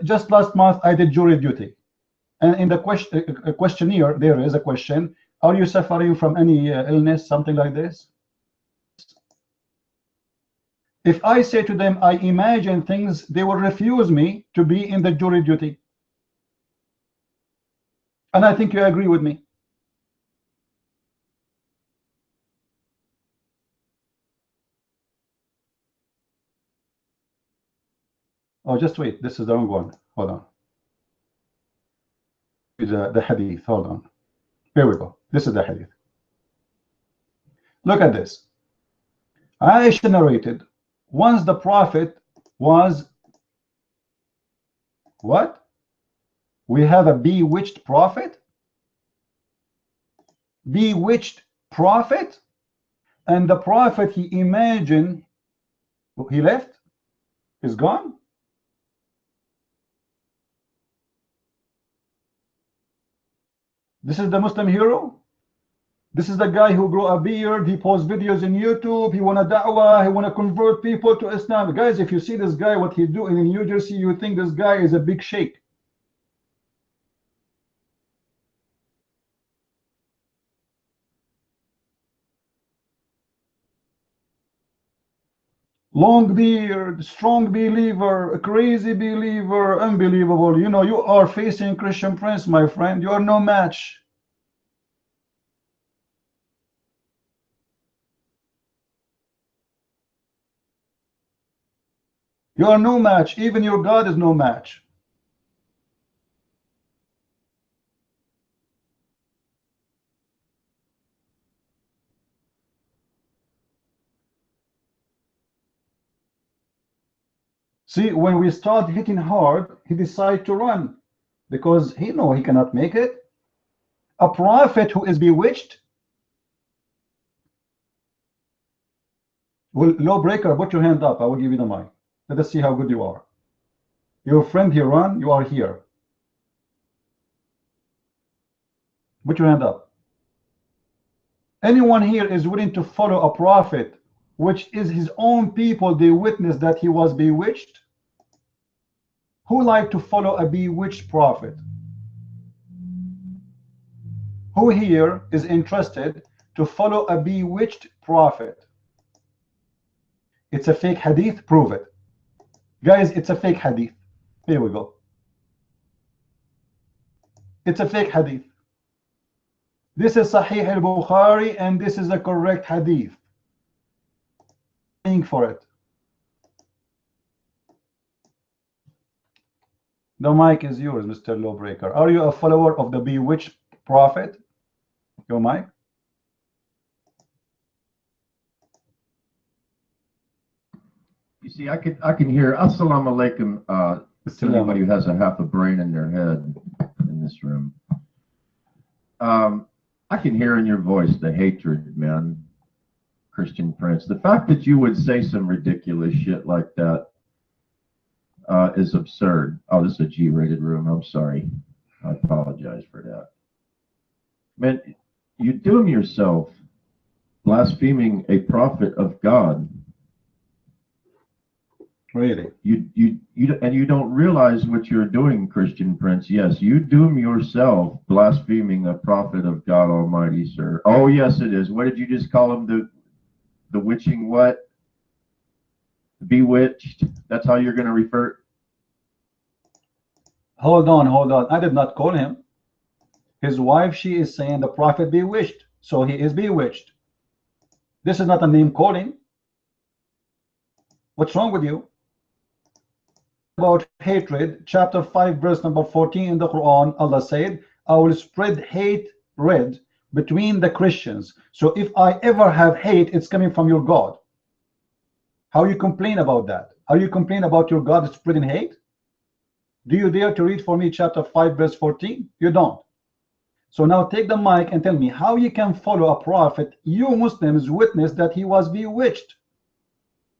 Just last month I did jury duty, and in the questionnaire there is a question: are you suffering from any illness, something like this? If I say to them I imagine things, they will refuse me to be in the jury duty. And I think you agree with me. Oh, just wait, this is the wrong one. Hold on. The hadith, hold on. Here we go. This is the hadith. Look at this. Aisha narrated, once the Prophet was what? We have a bewitched prophet? Bewitched prophet? And the Prophet, he imagined, he left? He's gone? This is the Muslim hero? This is the guy who grew a beard, he posts videos in YouTube, he wanna da'wah, he wanna convert people to Islam. Guys, if you see this guy, what he do in New Jersey, you think this guy is a big sheikh. Long beard, strong believer, crazy believer, unbelievable. You know, you are facing Christian Prince, my friend. You are no match. You are no match. Even your God is no match. See, when we start hitting hard, he decides to run because he knows he cannot make it. A prophet who is bewitched. Well, lawbreaker, put your hand up. I will give you the mic. Let us see how good you are. Your friend here run, you are here. Put your hand up. Anyone here is willing to follow a prophet, which is his own people, they witness that he was bewitched? Who like to follow a bewitched prophet? Who here is interested to follow a bewitched prophet? It's a fake hadith, prove it. Guys, it's a fake hadith. Here we go. It's a fake hadith. This is Sahih al-Bukhari and this is a correct hadith. Paying for it. The mic is yours, Mr. Lawbreaker. Are you a follower of the bewitched prophet? Your mic. You see, I can hear Assalamu alaikum to anybody who has a half a brain in their head in this room. I can hear in your voice the hatred, man, Christian Prince. The fact that you would say some ridiculous shit like that is absurd. Oh, this is a G-rated room. I'm sorry. I apologize for that. Man, you doom yourself blaspheming a prophet of God. Really? You don't realize what you're doing, Christian Prince. Yes, you doom yourself blaspheming a prophet of God Almighty, sir. Oh, yes, it is. What did you just call him? The witching what? Bewitched? That's how you're going to refer? Hold on, hold on. I did not call him. His wife, she is saying the prophet bewitched. So he is bewitched. This is not a name calling. What's wrong with you? About hatred, chapter 5, verse number 14 in the Quran, Allah said, I will spread hate red between the Christians. So if I ever have hate, it's coming from your God. How you complain about that? How you complain about your God spreading hate? Do you dare to read for me chapter 5, verse 14? You don't. So now take the mic and tell me how you can follow a prophet you Muslims witnessed that he was bewitched.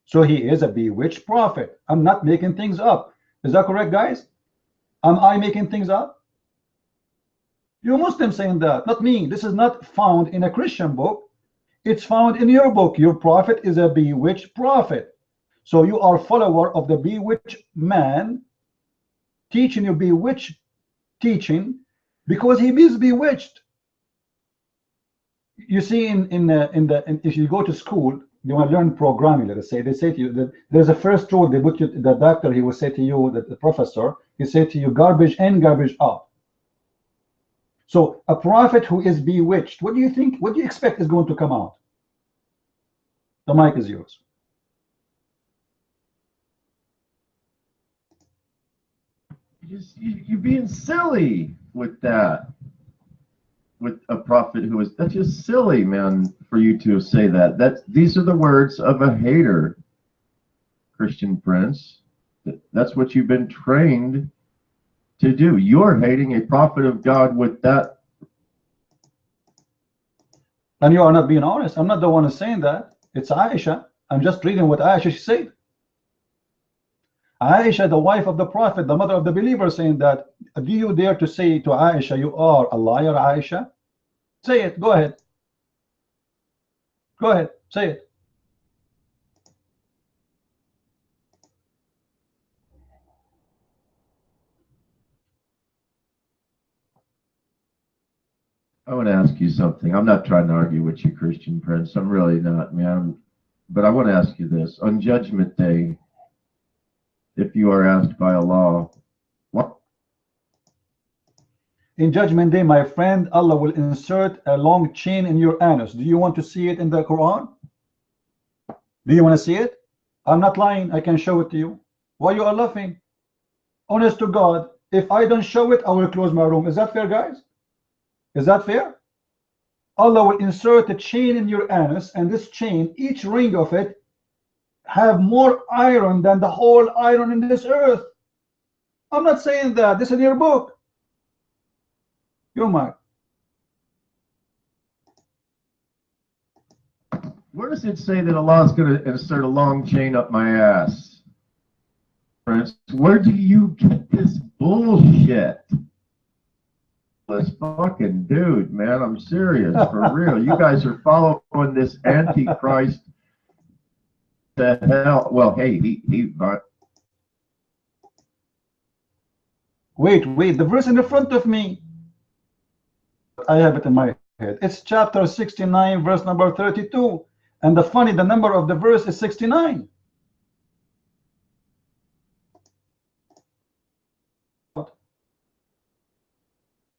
So he is a bewitched prophet. I'm not making things up. Is that correct, guys? Am I making things up? You Muslims saying that, not me. This is not found in a Christian book. It's found in your book. Your prophet is a bewitched prophet. So you are follower of the bewitched man teaching you bewitched teaching because he is bewitched. You see, if you go to school, you want to learn programming. Let us say they say to you that there's a first rule. They put you, the doctor, he will say to you, that the professor, he say to you, garbage in, garbage out. So a prophet who is bewitched, what do you think? What do you expect is going to come out? The mic is yours. You're being silly with that. With a prophet who is, that's just silly, man, for you to say that. These are the words of a hater, Christian Prince. That's what you've been trained to do. You're hating a prophet of God with that. And you are not being honest. I'm not the one who's saying that. It's Aisha. I'm just reading what Aisha said. Aisha, the wife of the prophet, the mother of the believer, saying that. Do you dare to say to Aisha, you are a liar, Aisha? Say it. Go ahead. Go ahead. Say it. I want to ask you something. I'm not trying to argue with you, Christian Prince. I'm really not, man. But I want to ask you this. On Judgment Day, if you are asked by Allah, what? In Judgment Day, my friend, Allah will insert a long chain in your anus. Do you want to see it in the Quran? Do you want to see it? I'm not lying. I can show it to you. Why you are laughing? Honest to God, if I don't show it, I will close my room. Is that fair, guys? Is that fair? Allah will insert a chain in your anus, and this chain, each ring of it, have more iron than the whole iron in this earth. I'm not saying that. This is in your book. Your mic. Where does it say that Allah is going to insert a long chain up my ass? Prince, where do you get this bullshit? This fucking dude, man, I'm serious, for real. You guys are following this Antichrist to hell. Well, hey, Wait, the verse in the front of me. I have it in my head. It's chapter 69, verse number 32. And the number of the verse is 69.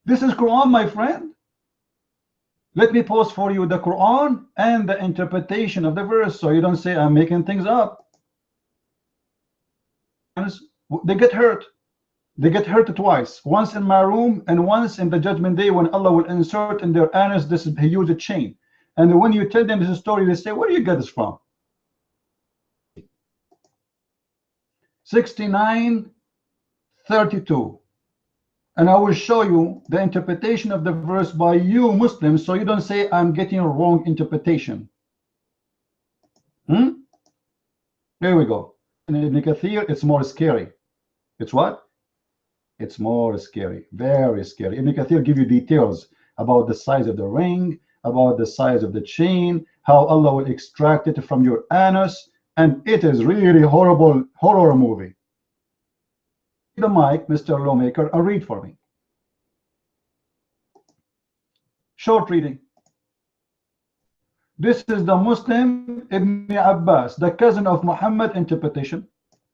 This is Quran, my friend. Let me post for you the Quran and the interpretation of the verse, so you don't say I'm making things up. They get hurt. They get hurt twice. Once in my room and once in the Judgment Day, when Allah will insert in their anus this huge chain. And when you tell them this story, they say, where do you get this from? 69:32. And I will show you the interpretation of the verse by you Muslims, so you don't say I'm getting a wrong interpretation. Here we go. In Ibn Kathir, it's more scary. It's what? It's more scary, very scary. Ibn Kathir give you details about the size of the ring, about the size of the chain, how Allah will extract it from your anus, and it is really horrible horror movie. The mic, Mr. Lawmaker, and read for me. Short reading. This is the Muslim Ibn Abbas, the cousin of Muhammad interpretation.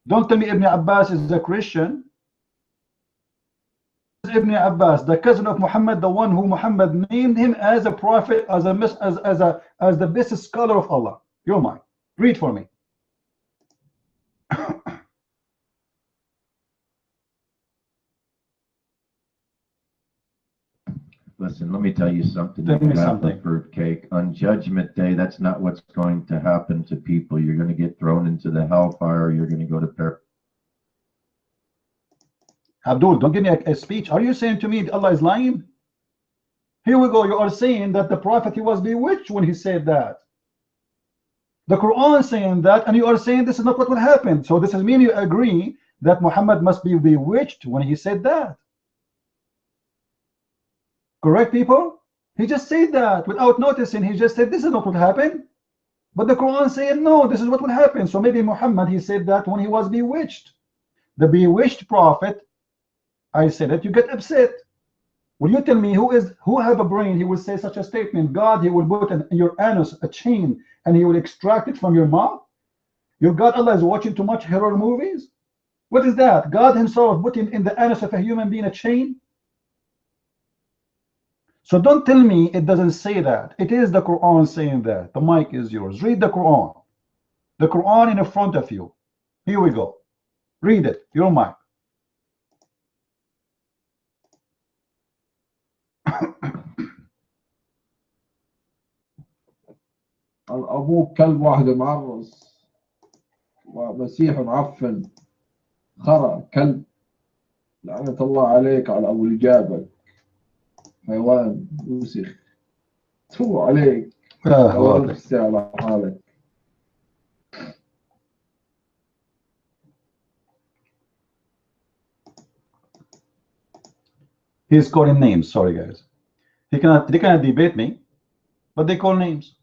Don't tell me Ibn Abbas is a Christian. Ibn Abbas, the cousin of Muhammad, the one who Muhammad named him as a prophet, as the best scholar of Allah. Your mind. Read for me. Listen, let me tell you something. Tell me something. Fruitcake. On Judgment Day, that's not what's going to happen to people. You're going to get thrown into the hellfire. You're going to go to paradise. Abdul, don't give me a speech. Are you saying to me that Allah is lying? Here we go. You are saying that the prophet, he was bewitched when he said that. The Quran saying that, and you are saying this is not what will happen. So this is mean you agree that Muhammad must be bewitched when he said that. Correct, people? He just said that without noticing. He just said this is not what happened. But the Quran saying no, this is what will happen. So maybe Muhammad, he said that when he was bewitched. The bewitched prophet I say that, you get upset. Will you tell me who have a brain, he will say such a statement? God, he will put in your anus a chain and he will extract it from your mouth? Your God Allah is watching too much horror movies? What is that? God himself putting in the anus of a human being a chain? So don't tell me it doesn't say that. It is the Quran saying that. The mic is yours. Read the Quran. The Quran in front of you. Here we go. Read it. Your mic. أبوك كلب واحد معرس ومسيح معفن خرع كلب لعنة الله عليك على أبو الجابل حيوان وسخ تفو عليك واضح. على حالك. He's calling names. Sorry guys. They cannot debate me, but they call names.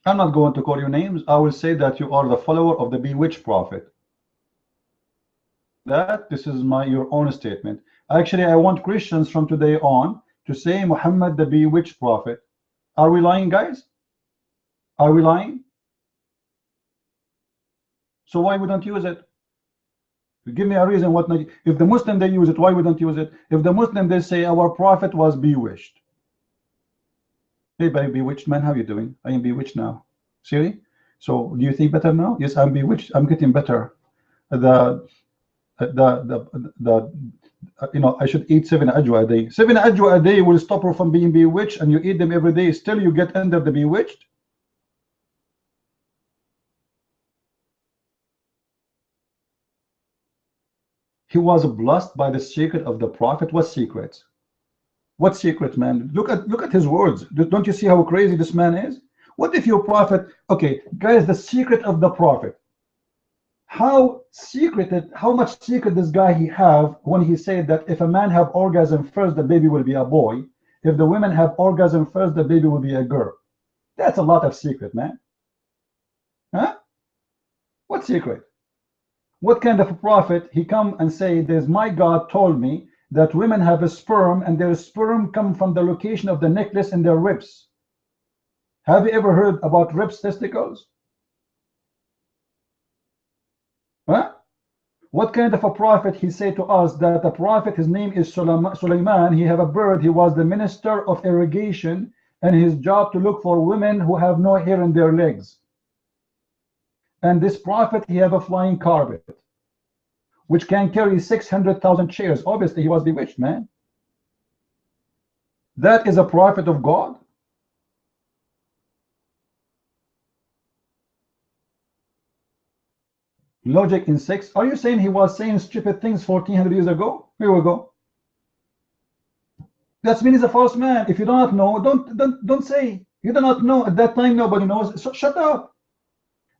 I'm not going to call you names. I will say that you are the follower of the bewitched prophet. That this is your own statement. Actually, I want Christians from today on to say Muhammad the bewitched prophet. Are we lying, guys? Are we lying? So why we don't use it? Give me a reason. What not? If the Muslim they use it, why we don't use it? If the Muslim they say our prophet was bewitched. Hey, bewitched man, how you doing? I am bewitched now. See? So do you think better now? Yes, I'm bewitched. I'm getting better. You know, I should eat 7 ajwa a day. 7 ajwa a day will stop her from being bewitched, and you eat them every day. Still, you get under the bewitched. He was blessed by the secret of the prophet. What secret? What secret, man? Look at his words. Don't you see how crazy this man is? What if your prophet? Okay, guys, the secret of the prophet. How secreted? How much secret this guy he have when he said that if a man have orgasm first, the baby will be a boy. If the women have orgasm first, the baby will be a girl. That's a lot of secret, man. Huh? What secret? What kind of a prophet he come and say, there's my God told me that women have a sperm and their sperm come from the location of the necklace in their ribs. Have you ever heard about ribs testicles? Huh? What kind of a prophet he say to us that the prophet, his name is Sulaiman, he have a bird, he was the minister of irrigation, and his job to look for women who have no hair in their legs. And this prophet, he have a flying carpet, which can carry 600,000 chairs. Obviously, he was bewitched, man. That is a prophet of God. Logic in 6. Are you saying he was saying stupid things 1400 years ago? Here we go. That means he's a false man. If you do not know, don't say. You do not know. At that time, nobody knows. So shut up.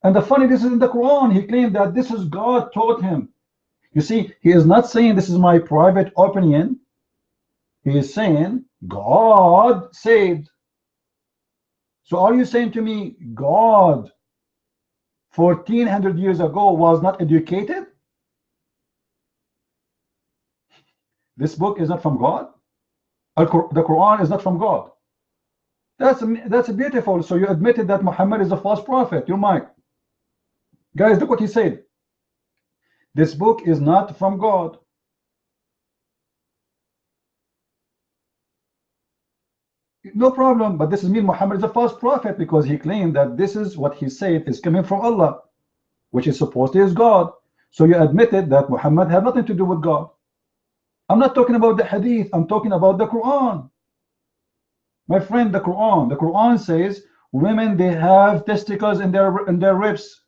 And the funny, this is in the Quran. He claimed that this is God taught him. You see, he is not saying this is my private opinion. He is saying God said. So are you saying to me God 1400 years ago was not educated? This book is not from God. The Quran is not from God. That's beautiful. So you admitted that Muhammad is a false prophet. You're Mike. Guys, look what he said. This book is not from God. No problem, but this is mean Muhammad is a false prophet because he claimed that this is what he said is coming from Allah, which is supposedly is God. So you admitted that Muhammad had nothing to do with God. I'm not talking about the hadith, I'm talking about the Quran. My friend, the Quran says women, they have testicles in their ribs.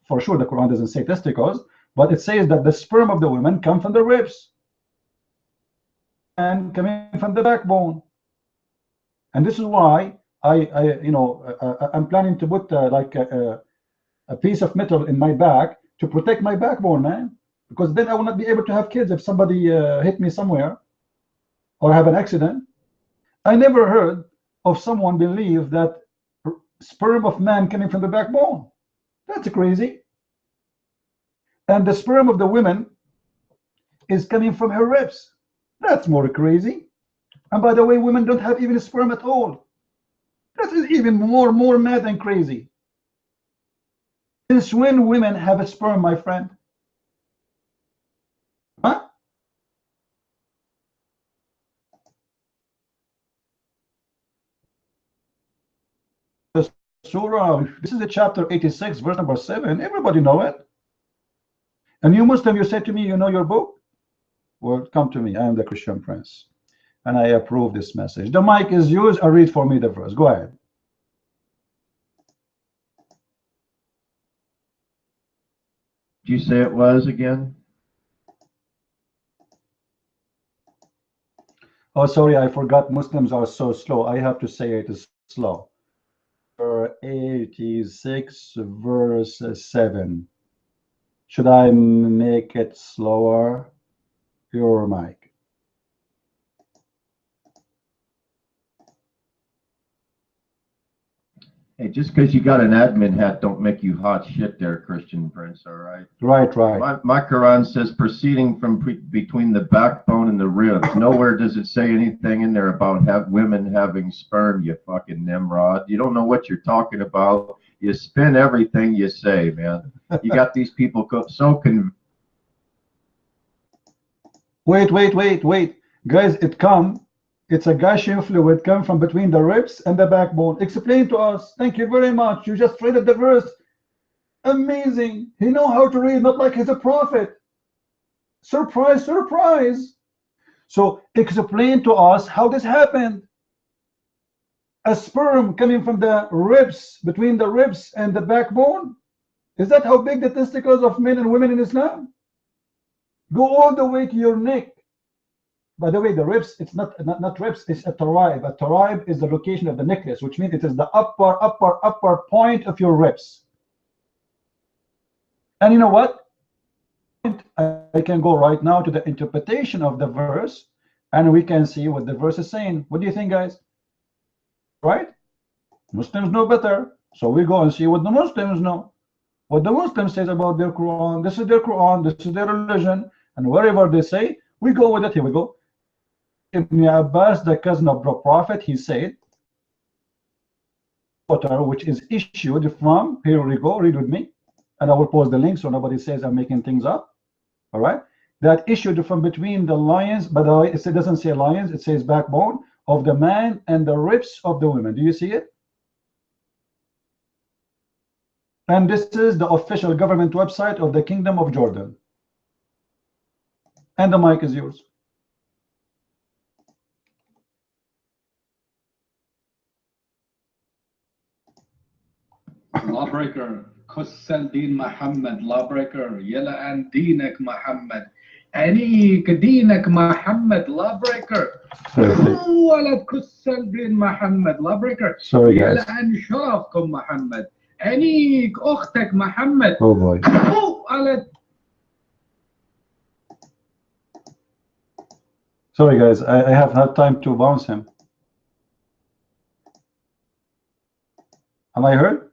For sure the Quran doesn't say testicles, but it says that the sperm of the women come from the ribs and coming from the backbone. And this is why I'm planning to put like a piece of metal in my back to protect my backbone, man, because then I will not be able to have kids if somebody hit me somewhere or have an accident. I never heard of someone believe that sperm of man coming from the backbone. That's crazy. And the sperm of the women is coming from her ribs. That's more crazy. And by the way, women don't have even sperm at all. That is even more mad and crazy. Since when women have a sperm, my friend? Huh? The surah, this is the chapter 86, verse number 7. Everybody know it. And you Muslim, you said to me, you know your book? Well, come to me. I am the Christian Prince. And I approve this message. The mic is yours. Read for me the verse. Go ahead. Did you say it was again? Oh, sorry, I forgot. Muslims are so slow. I have to say it is slow. 86, verse 7. Should I make it slower? Your mic. Hey, just because you got an admin hat don't make you hot shit there, Christian Prince, all right? Right, right. My Quran says proceeding from between the backbone and the ribs. Nowhere does it say anything in there about women having sperm, you fucking Nimrod. You don't know what you're talking about. You spin everything you say, man. You got these people so convinced. Wait. Guys, it's a gushing fluid come from between the ribs and the backbone. Explain to us. Thank you very much. You just read the verse. Amazing. He know how to read, not like he's a prophet. Surprise, surprise. So explain to us how this happened. A sperm coming from the ribs, between the ribs and the backbone. Is that how big the testicles of men and women in Islam? Go all the way to your neck. By the way, the ribs, it's not ribs, it's a tarib. A tarib is the location of the necklace, which means it is the upper point of your ribs. And you know what? I can go right now to the interpretation of the verse, and we can see what the verse is saying. What do you think, guys? Right? Muslims know better. So we go and see what the Muslims know. What the Muslims says about their Quran. This is their Quran, this is their religion, and wherever they say, we go with it. Here we go. Ibn Abbas, the cousin of the Prophet, he said, which is issued from, here we go, read with me, and I will post the link so nobody says I'm making things up. All right, that issued from between the lions, by the way, it doesn't say lions, it says backbone of the man and the ribs of the women. Do you see it? And this is the official government website of the Kingdom of Jordan. And the mic is yours. Lawbreaker, Kussal Din Muhammad, Lawbreaker, Yella and Dinak Muhammad, Ani Kadinak Muhammad, Lawbreaker, Walad Kussal Din Muhammad, Lawbreaker, Yella and Sharafkum Muhammad, Ani Ukhtak Muhammad. Oh boy. Sorry guys, I have had time to bounce him. Am I heard?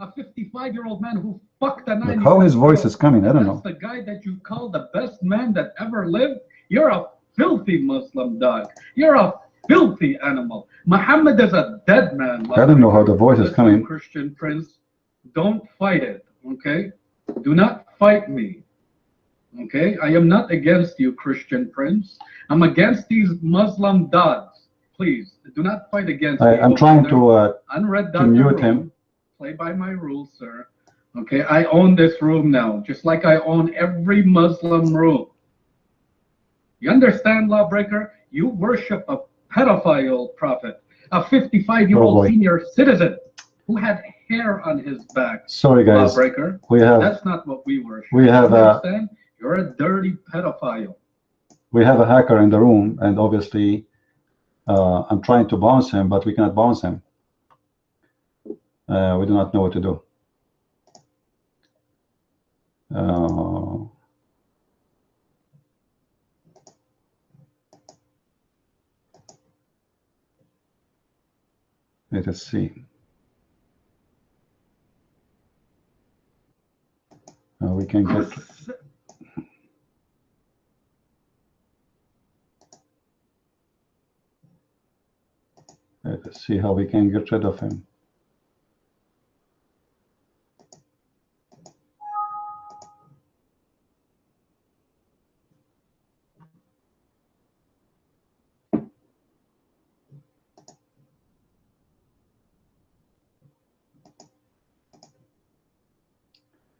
A 55-year-old man who fucked a 90-year-old. Look how his voice is coming. I don't know. That's the guy that you call the best man that ever lived. You're a filthy Muslim dog. You're a filthy animal. Muhammad is a dead man. I don't know how the voice is coming. Christian Prince, don't fight it. Okay, do not fight me. Okay, I am not against you, Christian Prince. I'm against these Muslim dogs. Please do not fight against me. I'm trying to mute him. Play by my rules, sir. Okay, I own this room now, just like I own every Muslim room. You understand, Lawbreaker? You worship a pedophile prophet, a 55-year-old senior citizen who had hair on his back. Sorry, guys. Lawbreaker. That's not what we worship. We have understand? You're a dirty pedophile. We have a hacker in the room, and obviously, I'm trying to bounce him, but we cannot bounce him. We do not know what to do. Let us see. We can get. Let's see how we can get rid of him.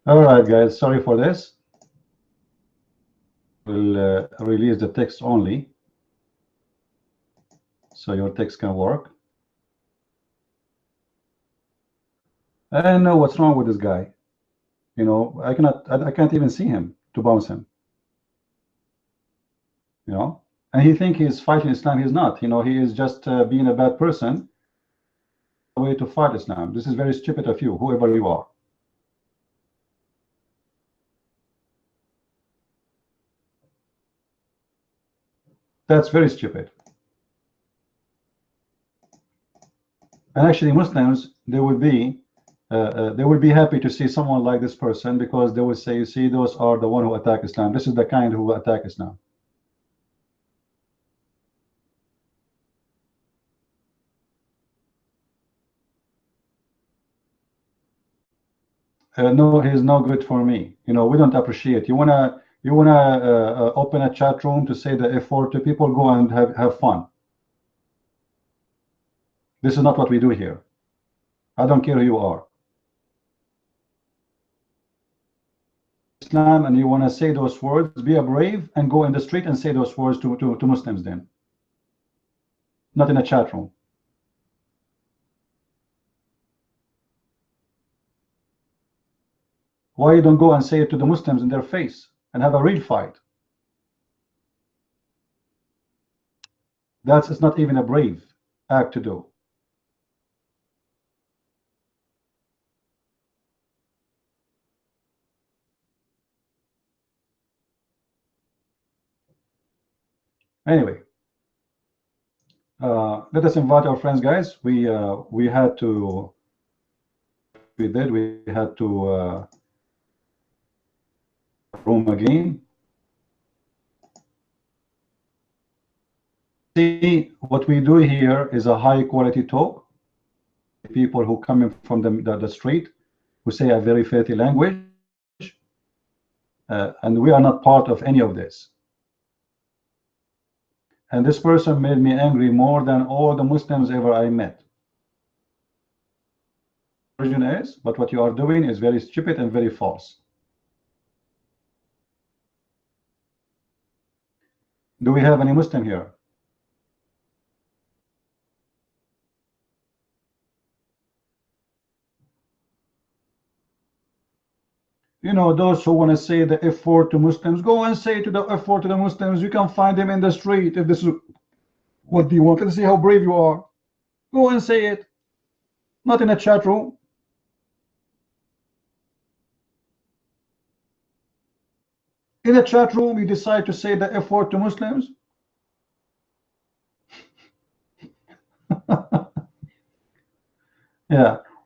All right, guys, sorry for this. We'll release the text only, so your text can work. I don't know what's wrong with this guy. You know, I can't even see him to bounce him. You know, and he think he's fighting Islam. He's not. You know, he is just being a bad person. Way to fight Islam. This is very stupid of you, whoever you are. That's very stupid. And actually, Muslims, they will be happy to see someone like this person, because they will say, you see, those are the one who attack Islam. This is the kind who attack Islam. No, he's no good for me. You know, we don't appreciate. You wanna open a chat room to say the F word to people, go and have fun. This is not what we do here. I don't care who you are. Islam, and you want to say those words, be brave and go in the street and say those words to Muslims then. Not in a chat room. Why you don't go and say it to the Muslims in their face and have a real fight? It's not even a brave act to do. Anyway, let us invite our friends, guys. We had to room again. See, what we do here is a high quality talk. People who come in from the street, who say a very filthy language, and we are not part of any of this. And this person made me angry more than all the Muslims ever I met. Origin is, but what you are doing is very stupid and very false. Do we have any Muslim here? You know, those who want to say the F word to Muslims, go and say to the F word to the Muslims. You can find them in the street. If this is what you want, let's see how brave you are. Go and say it, not in a chat room. In a chat room, you decide to say the F word to Muslims.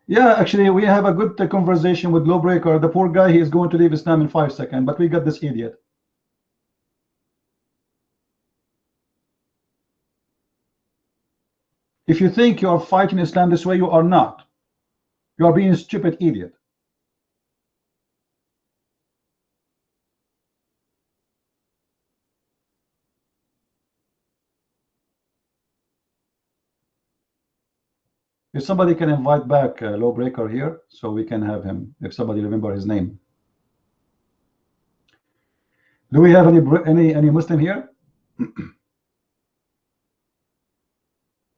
Yeah, actually, we have a good conversation with Lawbreaker. The poor guy, he is going to leave Islam in 5 seconds, but we got this idiot. If you think you are fighting Islam this way, you are not. You are being a stupid idiot. If somebody can invite back Lawbreaker here, so we can have him, if somebody remember his name. Do we have any Muslim here?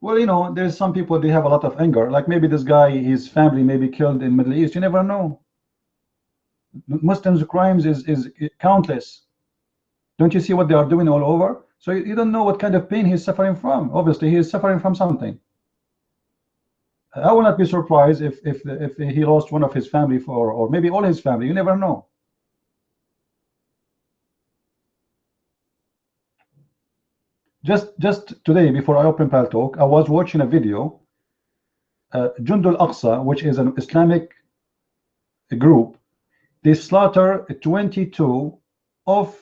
Well, you know, there's some people, they have a lot of anger. Like maybe this guy, his family may be killed in Middle East. You never know. Muslims' crimes is countless. Don't you see what they are doing all over? So you don't know what kind of pain he's suffering from. Obviously, he is suffering from something. I will not be surprised if he lost one of his family, or maybe all his family. You never know. Just today, before I opened Pal Talk, I was watching a video. Jundul Aqsa, which is an Islamic group, they slaughter 22 of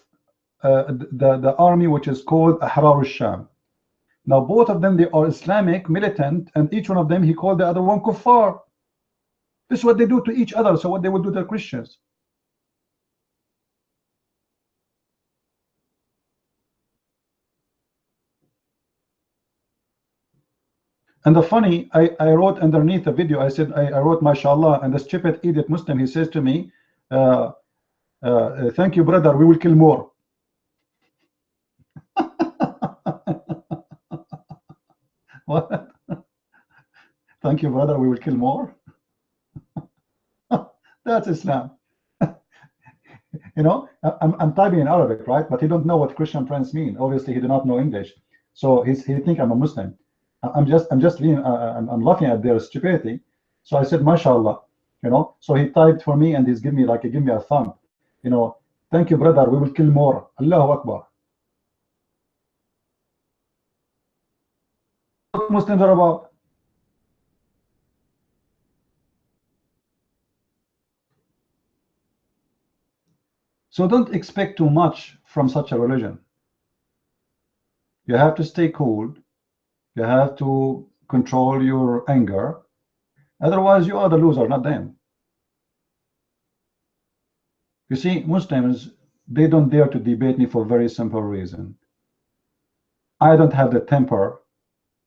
the army, which is called Ahrar al-Sham. Now both of them, they are Islamic militant, and each one of them, he called the other one kuffar. This is what they do to each other. So what they would do to the Christians? And the funny, I wrote underneath the video, I said, I wrote mashallah, and the stupid idiot Muslim, he says to me, thank you, brother, we will kill more. What? Thank you, brother, we will kill more. That's Islam. You know, I'm typing in Arabic, right? But he don't know what Christian friends mean. Obviously, he do not know English, so he think I'm a Muslim. I'm just being, I'm laughing at their stupidity. So I said, mashallah, you know. So he typed for me, and he's give me a thumb, you know. Thank you, brother, we will kill more. Allahu Akbar. What Muslims are about. So don't expect too much from such a religion. You have to stay cool. You have to control your anger. Otherwise, you are the loser, not them. You see, Muslims, they don't dare to debate me for a very simple reason. I don't have the temper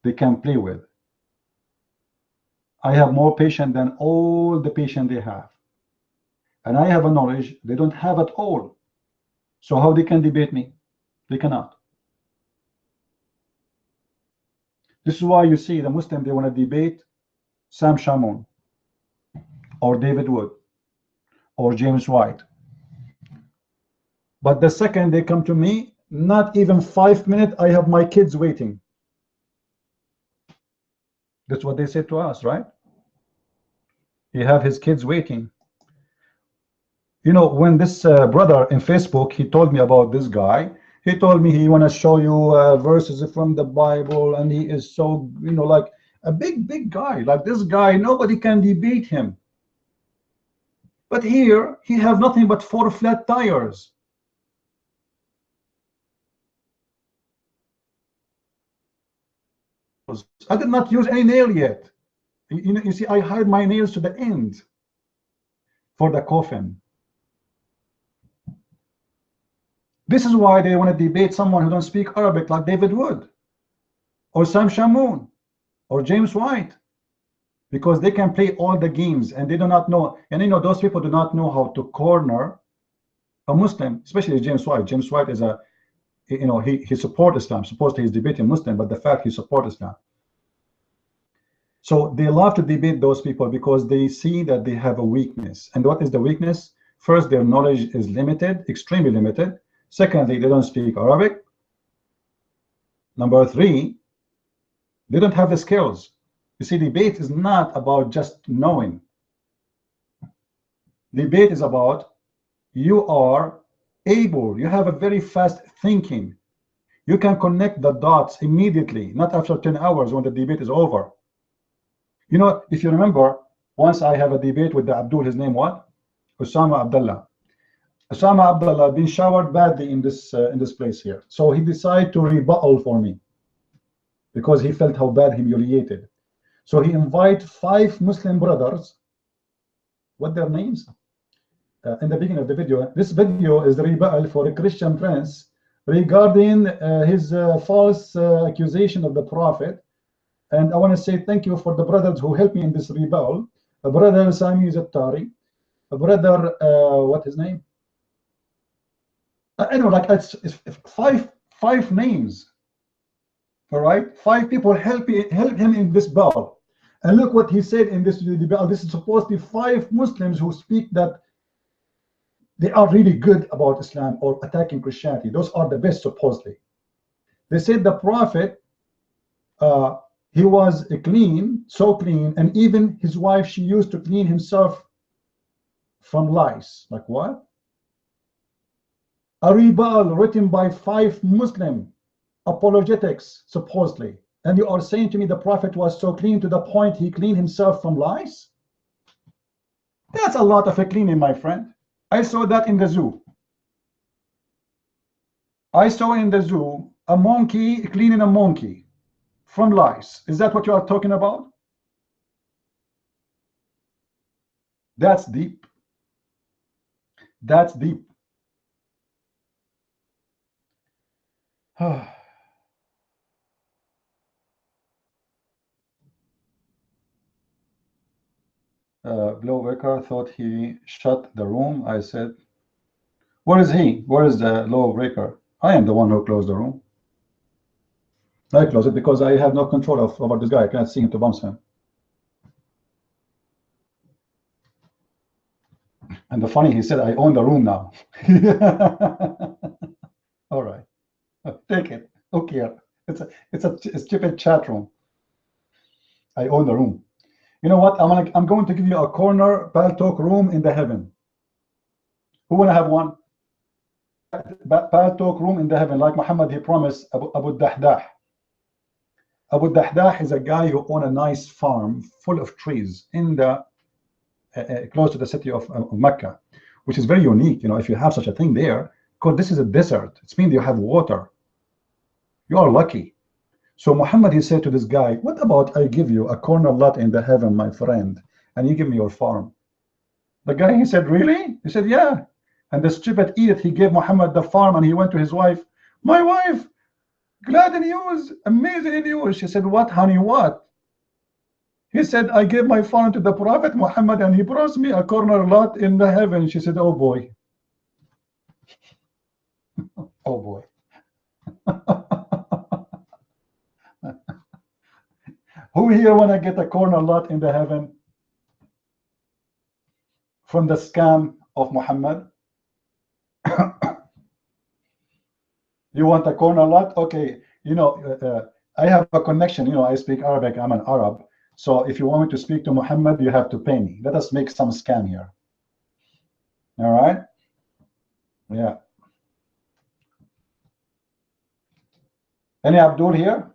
they can play with. I have more patience than all the patience they have. And I have a knowledge they don't have at all. So how they can debate me? They cannot. This is why you see the Muslim, they want to debate Sam Shamoun or David Wood or James White. But the second they come to me, not even 5 minutes, I have my kids waiting. That's what they said to us, right? He have his kids waiting. You know, when this brother in Facebook, he told me about this guy. He told me he want to show you verses from the Bible, and he is so, you know, like a big guy. Like this guy, nobody can debate him. But here, he have nothing but 4 flat tires. I did not use any nail yet. You know, you see, I hide my nails to the end for the coffin. This is why they want to debate someone who don't speak Arabic, like David Wood or Sam Shamoun or James White, because they can play all the games and they do not know. And you know, those people do not know how to corner a Muslim, especially James White. James White is a, you know, he supports Islam. Supposedly he's debating Muslim, but the fact he supports Islam. So they love to debate those people because they see that they have a weakness. And what is the weakness? First, their knowledge is limited, extremely limited. Secondly, they don't speak Arabic. Number 3, they don't have the skills. You see, debate is not about just knowing. Debate is about you are able, you have a very fast thinking. You can connect the dots immediately, not after 10 hours when the debate is over. You know, if you remember, once I have a debate with the Abdul, his name what? Osama Abdullah. Osama Abdullah been showered badly in this place here. So he decided to rebuttal for me because he felt how bad, humiliated. So he invited 5 Muslim brothers. What their names? In the beginning of the video. This video is the rebuttal for a Christian prince regarding his false accusation of the Prophet. And I want to say thank you for the brothers who helped me in this rebuttal. Brother Sami Zattari, brother, what his name? I know, like it's five names. All right, 5 people help him in this battle. And look what he said in this debate. This is supposed to be 5 Muslims who speak that they are really good about Islam or attacking Christianity. Those are the best, supposedly. They said the Prophet, he was clean, so clean, and even his wife, she used to clean himself from lice. Like what? A rebuttal written by 5 Muslim apologetics, supposedly. And you are saying to me the Prophet was so clean to the point he cleaned himself from lice? That's a lot of a cleaning, my friend. I saw that in the zoo. I saw in the zoo a monkey cleaning a monkey. from lice. Is that what you are talking about? That's deep. That's deep. Lawbreaker thought he shut the room. I said, where is he? Where is the lawbreaker? I am the one who closed the room. I closed it because I have no control over this guy. I can't see him to bounce him. And the funny, he said, I own the room now. All right, take it. Okay, it's a stupid chat room. I own the room. You know what? I'm going to give you a corner Paltalk room in the heaven. Who wanna have one? Paltalk room in the heaven, like Muhammad he promised Abu Dahdah. Abu Dahdah is a guy who own a nice farm full of trees in the close to the city of Mecca, which is very unique. You know, if you have such a thing there, because this is a desert, it means you have water. You are lucky. So Muhammad he said to this guy, what about I give you a corner lot in the heaven, my friend, and you give me your farm? The guy he said, really? He said, yeah. And the stupid idiot, he gave Muhammad the farm, and he went to his wife, my wife, glad news, amazing news. She said, what, honey, what? He said, I gave my farm to the Prophet Muhammad, and he promised me a corner lot in the heaven. She said, oh boy. Oh boy. Who here wanna get a corner lot in the heaven from the scam of Muhammad? You want a corner lot? Okay, you know, I have a connection. You know, I speak Arabic. I'm an Arab. So if you want me to speak to Muhammad, you have to pay me. Let us make some scam here. All right? Yeah. Any Abdul here?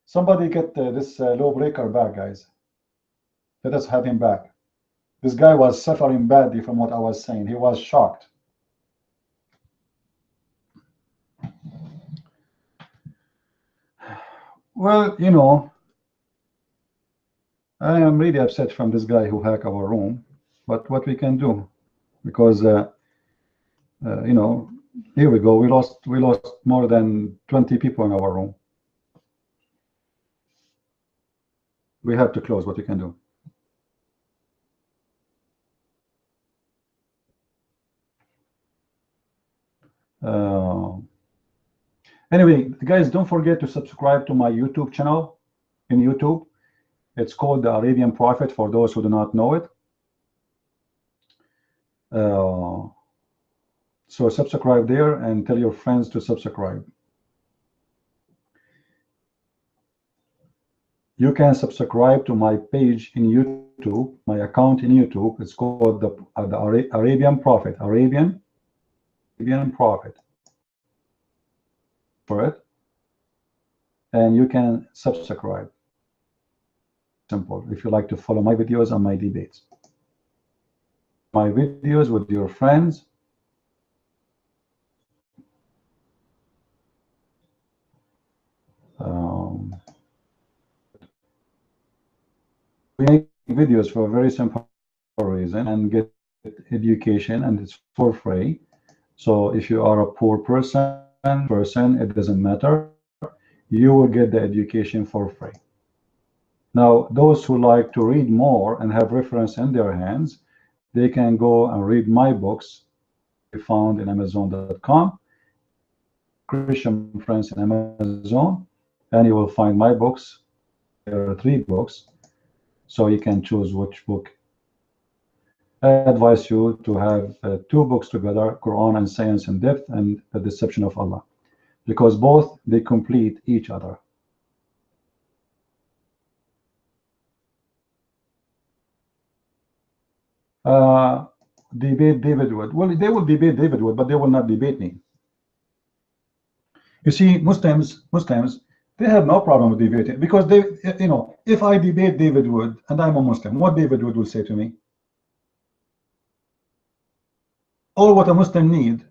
Somebody get this lawbreaker back, guys. Let us have him back. This guy was suffering badly from what I was saying. He was shocked. Well, you know, I am really upset from this guy who hacked our room, but what we can do, because you know, here we go. We lost more than 20 people in our room. We have to close. What we can do. Anyway, guys, don't forget to subscribe to my YouTube channel in YouTube. It's called The Arabian Prophet for those who do not know it. So subscribe there and tell your friends to subscribe. You can subscribe to my page in YouTube, my account in YouTube. It's called the Arabian Prophet. Arabian Prophet. For it, and you can subscribe. Simple. If you like to follow my videos and my debates, my videos with your friends. We make videos for a very simple reason and get education, and it's for free. So if you are a poor person, it doesn't matter. You will get the education for free. Now, those who like to read more and have reference in their hands, they can go and read my books found in Amazon.com, Christian Friends in Amazon, and you will find my books. There are 3 books, so you can choose which book. I advise you to have 2 books together, Quran and Science in Depth and The Deception of Allah, because both, they complete each other. Debate David Wood. Well, they will debate David Wood, but they will not debate me. You see, Muslims, they have no problem with debating, because they, you know, if I debate David Wood and I'm a Muslim, what David Wood will say to me? All what a Muslim need